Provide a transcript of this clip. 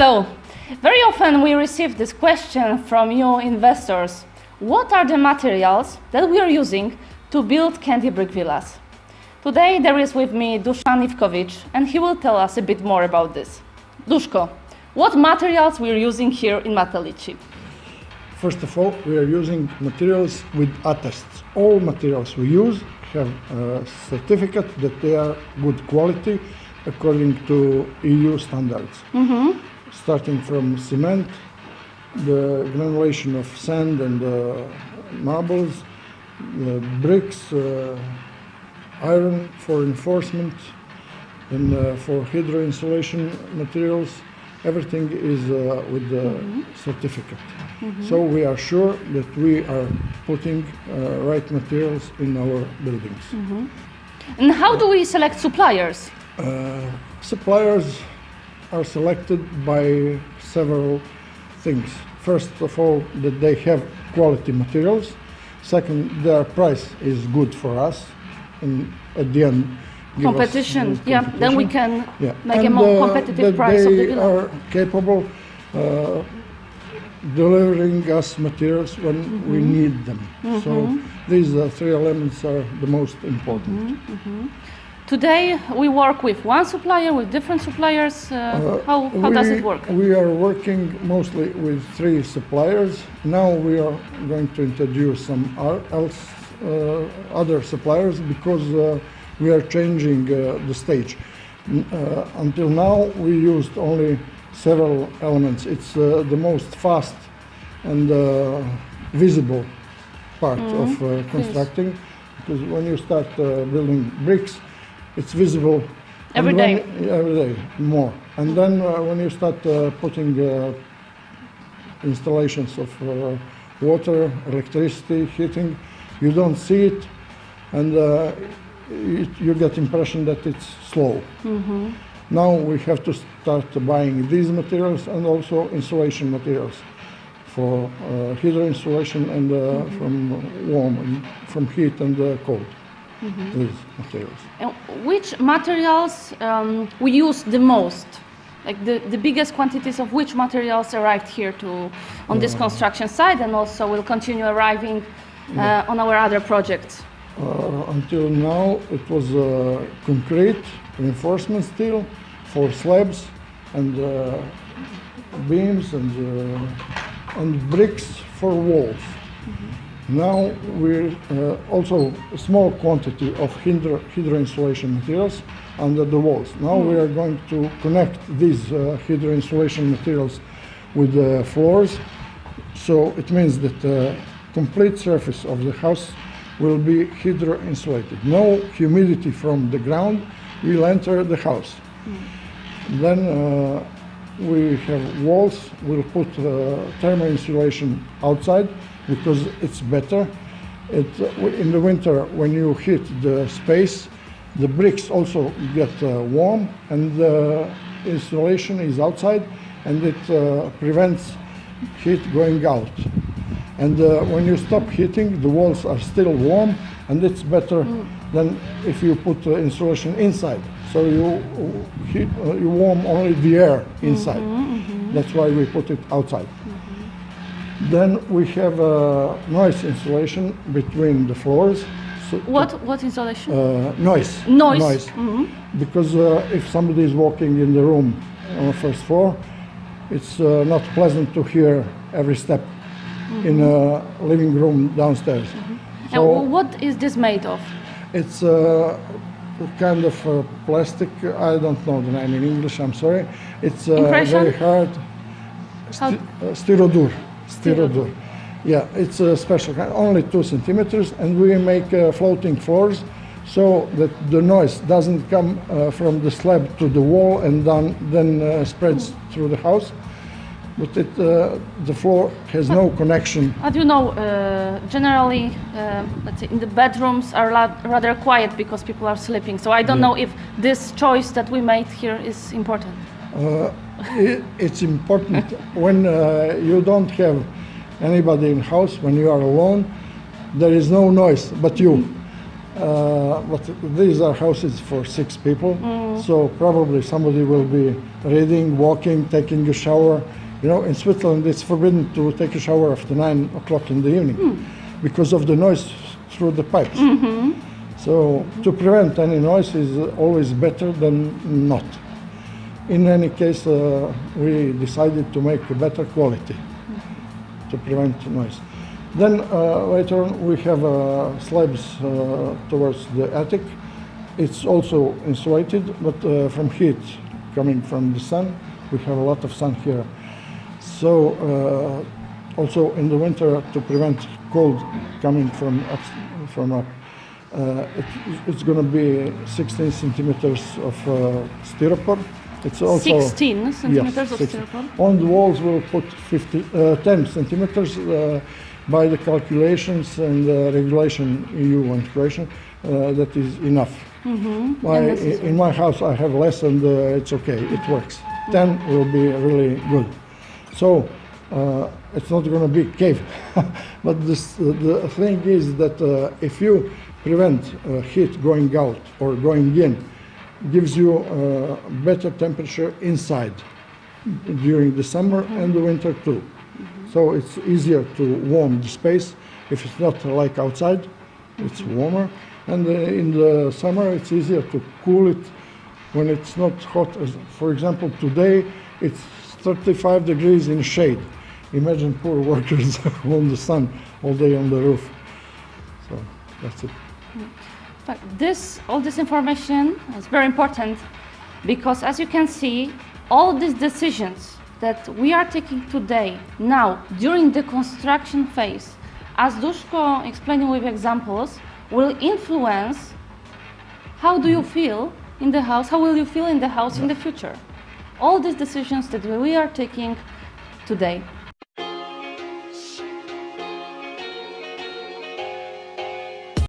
Hello. Very often we receive this question from you investors. What are the materials that we are using to build candy brick villas? Today there is with me Dusan Ivkovic and he will tell us a bit more about this. Duško, what materials we are using here in Matelice? First of all, we are using materials with attests. All materials we use have a certificate that they are good quality according to EU standards. Starting from cement, the granulation of sand and marbles, the bricks, iron for reinforcement, and for hydro insulation materials, everything is with the certificate. So we are sure that we are putting right materials in our buildings. And how do we select suppliers? Suppliers are selected by several things. First of all, that they have quality materials. Second, their price is good for us, and at the end, give us Competition, good yeah. Then we competition. can make a more competitive price of the They villa. are capable delivering us materials when we need them. So these three elements are the most important. Today we work with one supplier, with different suppliers. How does it work? We are working mostly with three suppliers. Now we are going to introduce some other suppliers because we are changing the stage. Until now we used only several elements. It's the most fast and visible part of constructing, because when you start building bricks, it's visible Every day. every day more. And then when you start putting installations of water, electricity, heating, you don't see it, and you get impression that it's slow. Now we have to start buying these materials and also insulation materials for hydro insulation and from heat and cold. These materials. And which materials we use the most? Like the biggest quantities of which materials arrived here on this construction site, and also will continue arriving on our other projects? Until now it was concrete, reinforcement steel for slabs and beams and bricks for walls. Now we're also a small quantity of hydro insulation materials under the walls. Now we are going to connect these hydro insulation materials with the floors. So it means that the complete surface of the house will be hydro insulated. No humidity from the ground will enter the house. Then we have walls. We'll put thermal insulation outside because it's better. In the winter, when you heat the space, the bricks also get warm, and the insulation is outside, and it prevents heat going out. And when you stop heating, the walls are still warm, and it's better than if you put insulation inside. So you warm only the air inside. That's why we put it outside. Then we have noise insulation between the floors. So What insulation? Noise. Noise. Because if somebody is walking in the room on the first floor, it's not pleasant to hear every step in a living room downstairs. And what is this made of? It's a kind of plastic. I don't know the name in English. I'm sorry. It's very hard. Styrodur. Styrodur. Yeah, it's a special kind, only 2 centimeters, and we make floating floors so that the noise doesn't come from the slab to the wall and then spreads through the house. But the floor has no connection. As you know, generally, let's say in the bedrooms are rather quiet because people are sleeping. So I don't know if this choice that we made here is important. It's important when you don't have anybody in house, when you are alone, there is no noise but you. But these are houses for 6 people, so probably somebody will be reading, walking, taking a shower. You know, in Switzerland it's forbidden to take a shower after 9 o'clock in the evening because of the noise through the pipes. So to prevent any noise is always better than not. In any case, we decided to make a better quality to prevent noise. Then later on we have slabs towards the attic. It's also insulated, but from heat coming from the sun, we have a lot of sun here. So also in the winter to prevent cold coming from up, it's going to be 16 centimeters of styrofoam. It's also 16 centimeters of 16. styrofoam. On the walls we'll put 10 centimeters by the calculations and regulation, EU integration, that is enough. In my house I have less and it's okay, it works. 10 will be really good. So it's not going to be cave. But the thing is that if you prevent heat going out or going in, gives you better temperature inside during the summer and the winter too. So it's easier to warm the space. If it's not like outside, it's warmer. And in the summer, it's easier to cool it when it's not hot. For example, today it's 35 degrees in shade. Imagine poor workers on the sun all day on the roof. So that's it. But all this information is very important because, as you can see, all these decisions that we are taking today, now, during the construction phase, as Duško explained with examples, will influence how do you feel in the house, how will you feel in the house in the future. All these decisions that we are taking today.